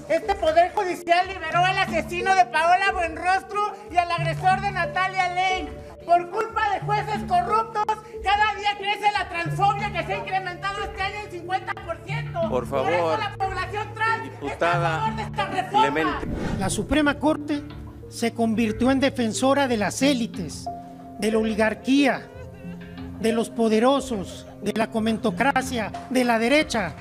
Este Poder Judicial liberó al asesino de Paola Buenrostro y al agresor de Natalia Lane. Por culpa de jueces corruptos, cada día crece la transfobia que se ha incrementado este año en 50%. Por favor, por eso la población trans diputada está a favor de esta reforma. Clemente. La Suprema Corte se convirtió en defensora de las élites, de la oligarquía, de los poderosos, de la comentocracia, de la derecha.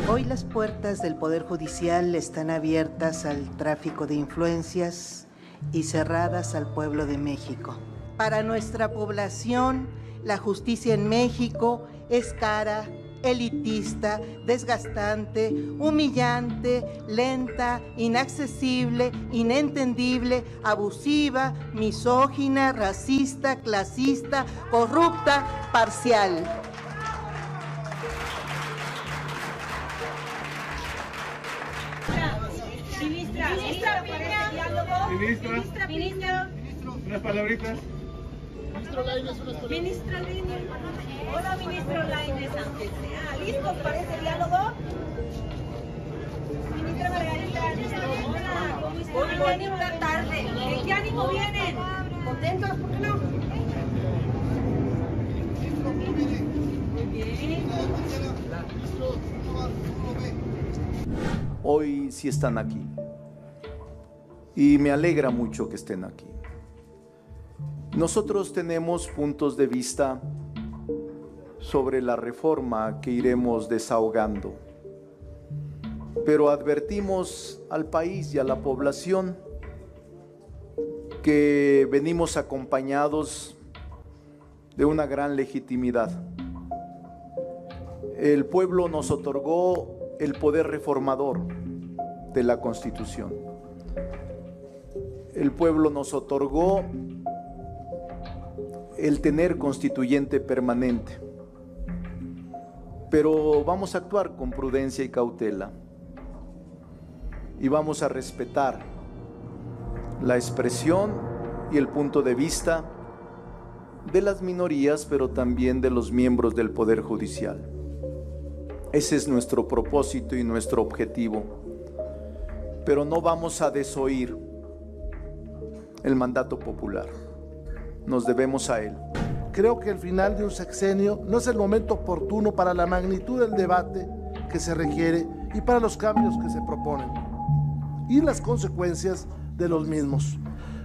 Hoy las puertas del Poder Judicial están abiertas al tráfico de influencias y cerradas al pueblo de México. Para nuestra población, la justicia en México es cara, elitista, desgastante, humillante, lenta, inaccesible, inentendible, abusiva, misógina, racista, clasista, corrupta, parcial. Ministra, unas palabritas. Ministro Lainez, unas palabritas. Ministro Lainez. Hola, ministro Lainez, aunque sea. ¿Listos para este diálogo? Ministra Margarita. Hola, Margarita, tarde. ¿De qué ánimo vienen? ¿Contentos? ¿Por qué no? Muy bien. Hoy sí están aquí. Y me alegra mucho que estén aquí. Nosotros tenemos puntos de vista sobre la reforma que iremos desahogando, pero advertimos al país y a la población que venimos acompañados de una gran legitimidad. El pueblo nos otorgó el poder reformador de la Constitución. El pueblo nos otorgó el tener constituyente permanente, pero vamos a actuar con prudencia y cautela y vamos a respetar la expresión y el punto de vista de las minorías, pero también de los miembros del Poder Judicial. Ese es nuestro propósito y nuestro objetivo, pero no vamos a desoír el mandato popular. Nos debemos a él. Creo que el final de un sexenio no es el momento oportuno para la magnitud del debate que se requiere y para los cambios que se proponen y las consecuencias de los mismos.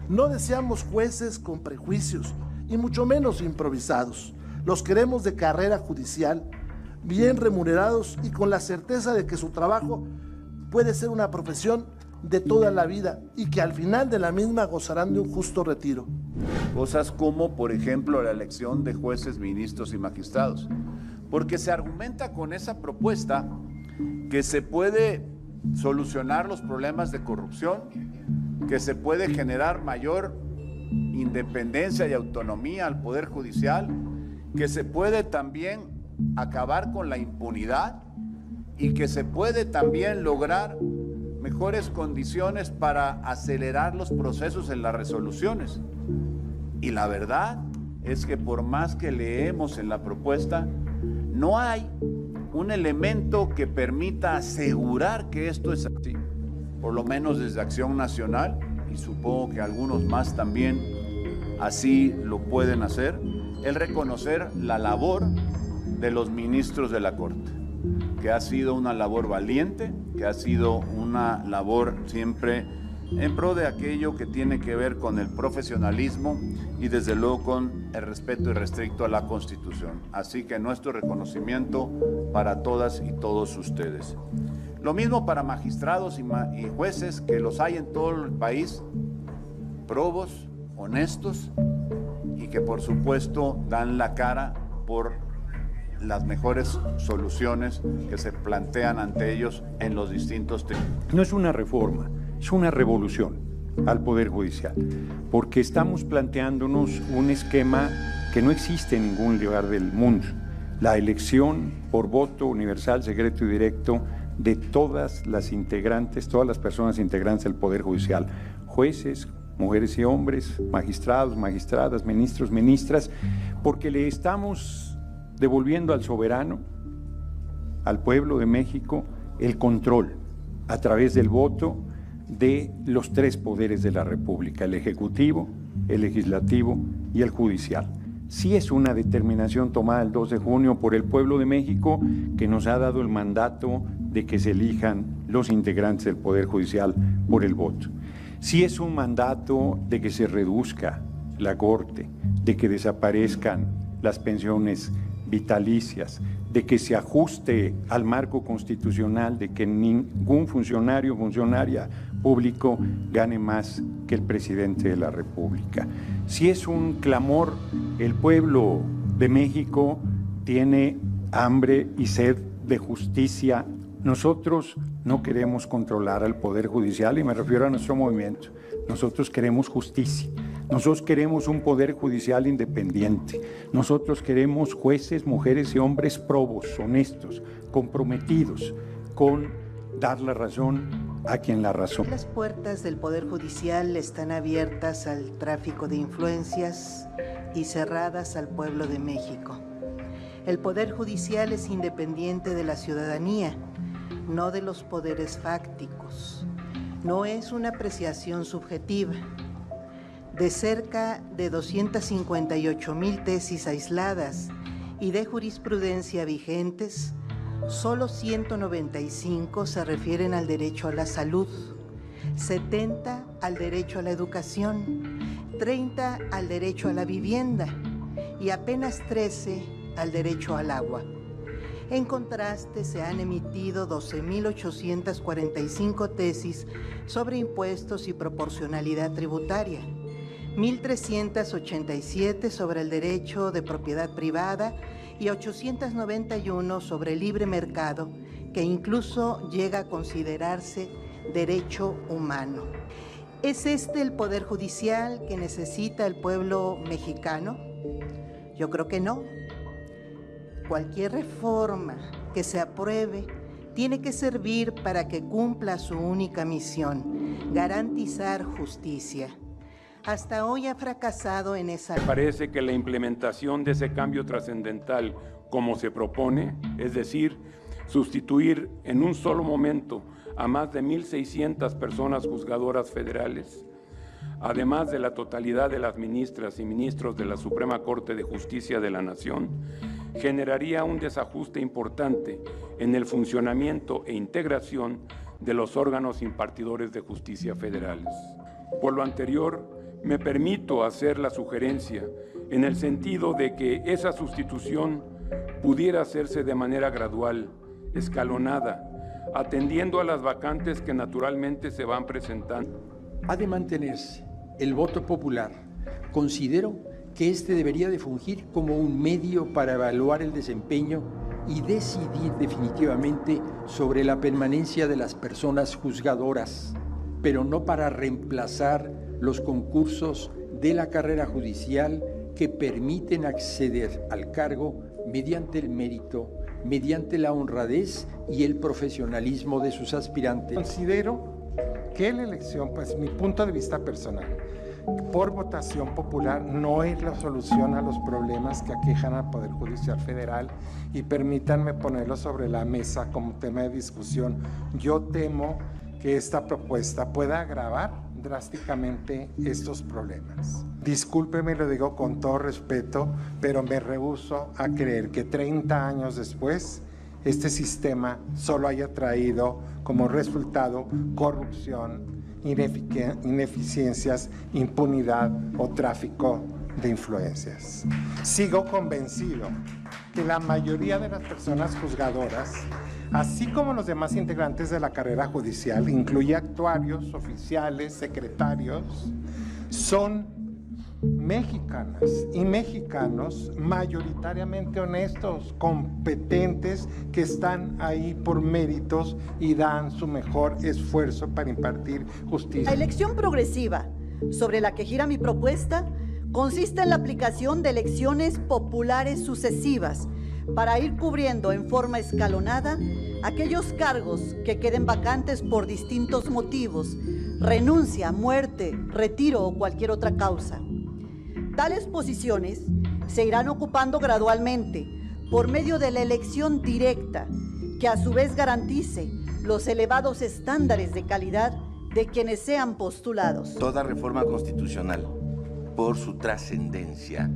No deseamos jueces con prejuicios y mucho menos improvisados. Los queremos de carrera judicial, bien remunerados y con la certeza de que su trabajo puede ser una profesión de toda la vida y que al final de la misma gozarán de un justo retiro. Cosas como, por ejemplo, la elección de jueces, ministros y magistrados, porque se argumenta con esa propuesta que se puede solucionar los problemas de corrupción, que se puede generar mayor independencia y autonomía al Poder Judicial, que se puede también acabar con la impunidad y que se puede también lograr mejores condiciones para acelerar los procesos en las resoluciones. Y la verdad es que por más que leemos en la propuesta, no hay un elemento que permita asegurar que esto es así. Por lo menos desde Acción Nacional, y supongo que algunos más también así lo pueden hacer, el reconocer la labor de los ministros de la Corte, que ha sido una labor valiente, que ha sido una labor siempre en pro de aquello que tiene que ver con el profesionalismo y desde luego con el respeto irrestricto a la Constitución. Así que nuestro reconocimiento para todas y todos ustedes. Lo mismo para magistrados y jueces, que los hay en todo el país, probos, honestos y que por supuesto dan la cara por las mejores soluciones que se plantean ante ellos en los distintos tribunales. No es una reforma, es una revolución al Poder Judicial, porque estamos planteándonos un esquema que no existe en ningún lugar del mundo. La elección por voto universal, secreto y directo de todas las integrantes, todas las personas integrantes del Poder Judicial, jueces, mujeres y hombres, magistrados, magistradas, ministros, ministras, porque le estamos devolviendo al soberano, al pueblo de México, el control a través del voto de los tres poderes de la República, el Ejecutivo, el Legislativo y el Judicial. Sí es una determinación tomada el 2 de junio por el pueblo de México que nos ha dado el mandato de que se elijan los integrantes del Poder Judicial por el voto. Sí es un mandato de que se reduzca la Corte, de que desaparezcan las pensiones vitalicias, de que se ajuste al marco constitucional, de que ningún funcionario o funcionaria público gane más que el presidente de la República. Si es un clamor, el pueblo de México tiene hambre y sed de justicia. Nosotros no queremos controlar al Poder Judicial y me refiero a nuestro movimiento. Nosotros queremos justicia. Nosotros queremos un Poder Judicial independiente. Nosotros queremos jueces, mujeres y hombres probos, honestos, comprometidos con dar la razón a quien la razón. Las puertas del Poder Judicial están abiertas al tráfico de influencias y cerradas al pueblo de México. El Poder Judicial es independiente de la ciudadanía, no de los poderes fácticos. No es una apreciación subjetiva. De cerca de 258,000 tesis aisladas y de jurisprudencia vigentes, solo 195 se refieren al derecho a la salud, 70 al derecho a la educación, 30 al derecho a la vivienda y apenas 13 al derecho al agua. En contraste, se han emitido 12,845 tesis sobre impuestos y proporcionalidad tributaria, 1,387 sobre el derecho de propiedad privada y 891 sobre el libre mercado, que incluso llega a considerarse derecho humano. ¿Es este el Poder Judicial que necesita el pueblo mexicano? Yo creo que no. Cualquier reforma que se apruebe tiene que servir para que cumpla su única misión, garantizar justicia. Hasta hoy ha fracasado en esa... Me parece que la implementación de ese cambio trascendental, como se propone, es decir, sustituir en un solo momento a más de 1,600 personas juzgadoras federales, además de la totalidad de las ministras y ministros de la Suprema Corte de Justicia de la Nación, generaría un desajuste importante en el funcionamiento e integración de los órganos impartidores de justicia federales. Por lo anterior, me permito hacer la sugerencia en el sentido de que esa sustitución pudiera hacerse de manera gradual, escalonada, atendiendo a las vacantes que naturalmente se van presentando. Ha de mantenerse el voto popular. Considero que este debería de fungir como un medio para evaluar el desempeño y decidir definitivamente sobre la permanencia de las personas juzgadoras, pero no para reemplazar los concursos de la carrera judicial que permiten acceder al cargo mediante el mérito, mediante la honradez y el profesionalismo de sus aspirantes. Considero que la elección, pues mi punto de vista personal, por votación popular no es la solución a los problemas que aquejan al Poder Judicial Federal, y permítanme ponerlo sobre la mesa como tema de discusión. Yo temo que esta propuesta pueda agravar drásticamente estos problemas. Discúlpeme, lo digo con todo respeto, pero me rehúso a creer que 30 años después este sistema solo haya traído como resultado corrupción, ineficiencias, impunidad o tráfico de influencias. Sigo convencido que la mayoría de las personas juzgadoras, así como los demás integrantes de la carrera judicial, incluye actuarios, oficiales, secretarios, son mexicanas y mexicanos mayoritariamente honestos, competentes, que están ahí por méritos y dan su mejor esfuerzo para impartir justicia. La elección progresiva, sobre la que gira mi propuesta, consiste en la aplicación de elecciones populares sucesivas para ir cubriendo en forma escalonada aquellos cargos que queden vacantes por distintos motivos, renuncia, muerte, retiro o cualquier otra causa. Tales posiciones se irán ocupando gradualmente por medio de la elección directa, que a su vez garantice los elevados estándares de calidad de quienes sean postulados. Toda reforma constitucional, por su trascendencia,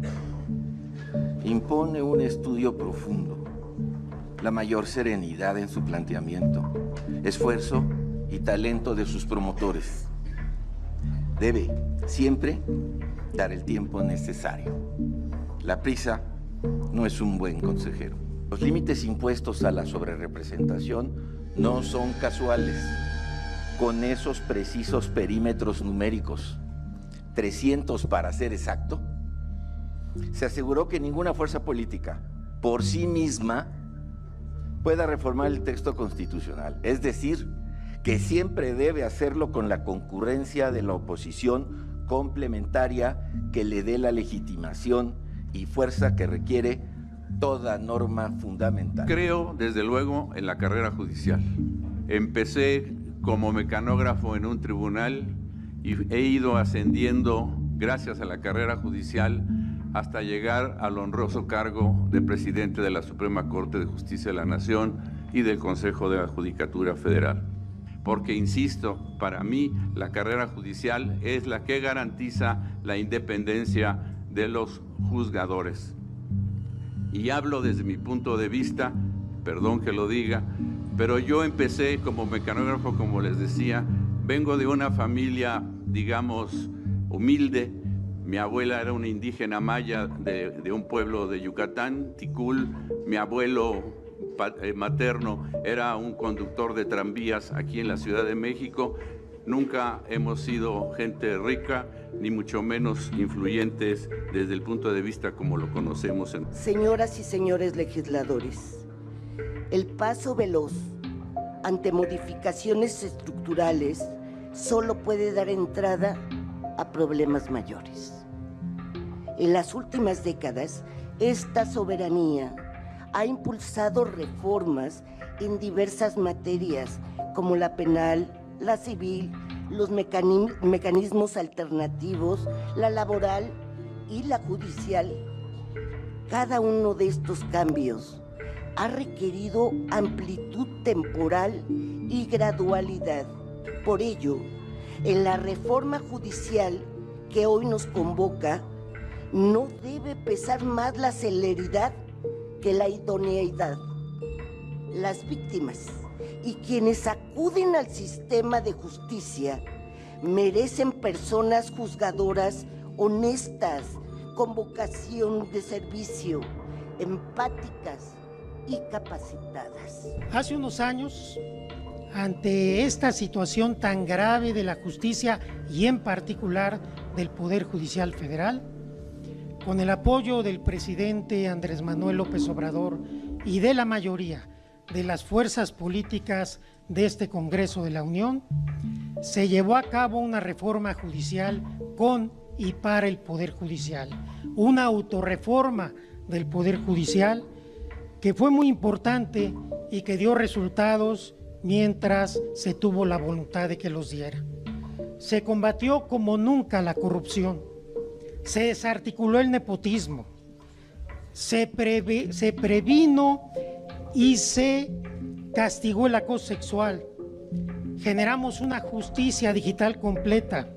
impone un estudio profundo, la mayor serenidad en su planteamiento, esfuerzo y talento de sus promotores. Debe siempre dar el tiempo necesario. La prisa no es un buen consejero. Los límites impuestos a la sobrerepresentación no son casuales. Con esos precisos perímetros numéricos, 300 para ser exacto, se aseguró que ninguna fuerza política por sí misma pueda reformar el texto constitucional. Es decir, que siempre debe hacerlo con la concurrencia de la oposición complementaria que le dé la legitimación y fuerza que requiere toda norma fundamental. Creo, desde luego, en la carrera judicial. Empecé como mecanógrafo en un tribunal y he ido ascendiendo, gracias a la carrera judicial, hasta llegar al honroso cargo de presidente de la Suprema Corte de Justicia de la Nación y del Consejo de la Judicatura Federal. Porque, insisto, para mí la carrera judicial es la que garantiza la independencia de los juzgadores. Y hablo desde mi punto de vista, perdón que lo diga, pero yo empecé como mecanógrafo, como les decía, vengo de una familia, digamos, humilde. Mi abuela era una indígena maya de un pueblo de Yucatán, Ticul. Mi abuelo materno era un conductor de tranvías aquí en la Ciudad de México. Nunca hemos sido gente rica, ni mucho menos influyentes desde el punto de vista como lo conocemos. Señoras y señores legisladores, el paso veloz ante modificaciones estructurales solo puede dar entrada a problemas mayores. En las últimas décadas, esta soberanía ha impulsado reformas en diversas materias como la penal, la civil, los mecanismos alternativos, la laboral y la judicial. Cada uno de estos cambios ha requerido amplitud temporal y gradualidad. Por ello, en la reforma judicial que hoy nos convoca, no debe pesar más la celeridad que la idoneidad. Las víctimas y quienes acuden al sistema de justicia merecen personas juzgadoras honestas, con vocación de servicio, empáticas y capacitadas. Hace unos años, ante esta situación tan grave de la justicia y en particular del Poder Judicial Federal, con el apoyo del presidente Andrés Manuel López Obrador y de la mayoría de las fuerzas políticas de este Congreso de la Unión, se llevó a cabo una reforma judicial con y para el Poder Judicial, una autorreforma del Poder Judicial que fue muy importante y que dio resultados mientras se tuvo la voluntad de que los diera. Se combatió como nunca la corrupción, se desarticuló el nepotismo, se previno y se castigó el acoso sexual. Generamos una justicia digital completa.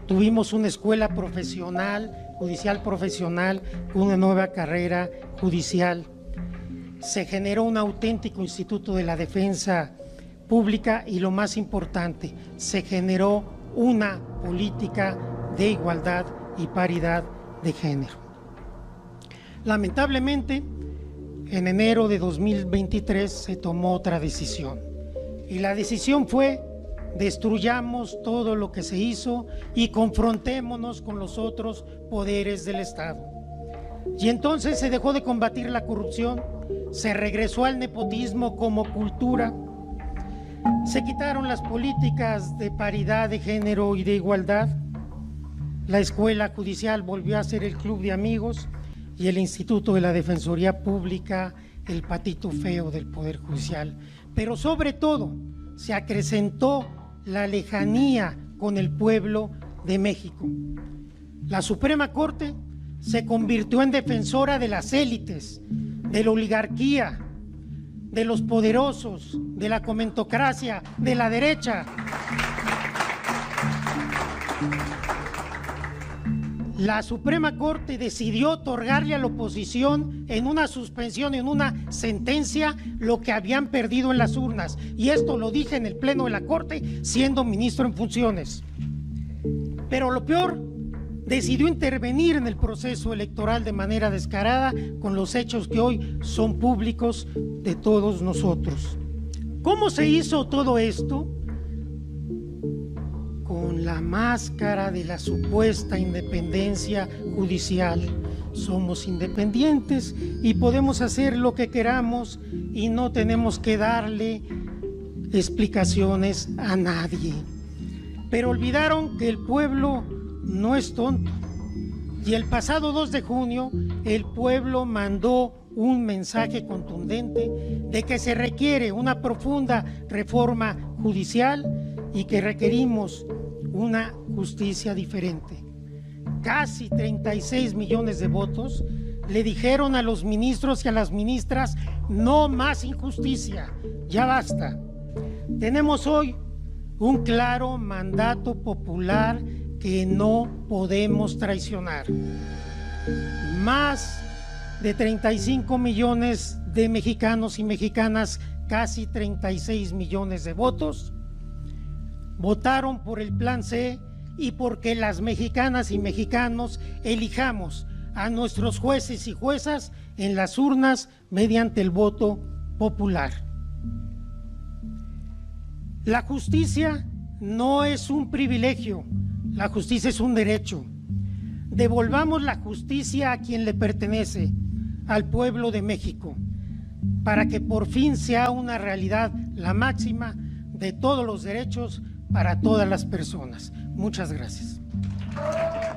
Tuvimos una escuela profesional, judicial profesional, con una nueva carrera judicial. Se generó un auténtico instituto de la defensa pública y, lo más importante, se generó una política de igualdad y paridad de género. Lamentablemente, en enero de 2023 se tomó otra decisión y la decisión fue: destruyamos todo lo que se hizo y confrontémonos con los otros poderes del Estado. Y entonces se dejó de combatir la corrupción, se regresó al nepotismo como cultura, se quitaron las políticas de paridad de género y de igualdad, la escuela judicial volvió a ser el club de amigos y el Instituto de la Defensoría Pública, el patito feo del Poder Judicial. Pero sobre todo se acrecentó la lejanía con el pueblo de México. La Suprema Corte se convirtió en defensora de las élites, de la oligarquía, de los poderosos, de la comentocracia, de la derecha. La Suprema Corte decidió otorgarle a la oposición en una suspensión, en una sentencia, lo que habían perdido en las urnas. Y esto lo dije en el Pleno de la Corte, siendo ministro en funciones. Pero lo peor, decidió intervenir en el proceso electoral de manera descarada con los hechos que hoy son públicos de todos nosotros. ¿Cómo se hizo todo esto? Con la máscara de la supuesta independencia judicial. Somos independientes y podemos hacer lo que queramos y no tenemos que darle explicaciones a nadie. Pero olvidaron que el pueblo no es tonto. Y el pasado 2 de junio, el pueblo mandó un mensaje contundente de que se requiere una profunda reforma judicial y que requerimos una justicia diferente. Casi 36 millones de votos le dijeron a los ministros y a las ministras: no más injusticia, ya basta. Tenemos hoy un claro mandato popular que no podemos traicionar. Más de 35 millones de mexicanos y mexicanas, casi 36 millones de votos, votaron por el Plan C y porque las mexicanas y mexicanos elijamos a nuestros jueces y juezas en las urnas mediante el voto popular. La justicia no es un privilegio, la justicia es un derecho. Devolvamos la justicia a quien le pertenece, al pueblo de México, para que por fin sea una realidad la máxima de todos los derechos para todas las personas. Muchas gracias.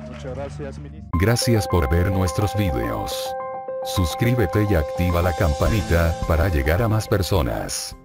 Muchas gracias, ministro. Gracias por ver nuestros videos. Suscríbete y activa la campanita para llegar a más personas.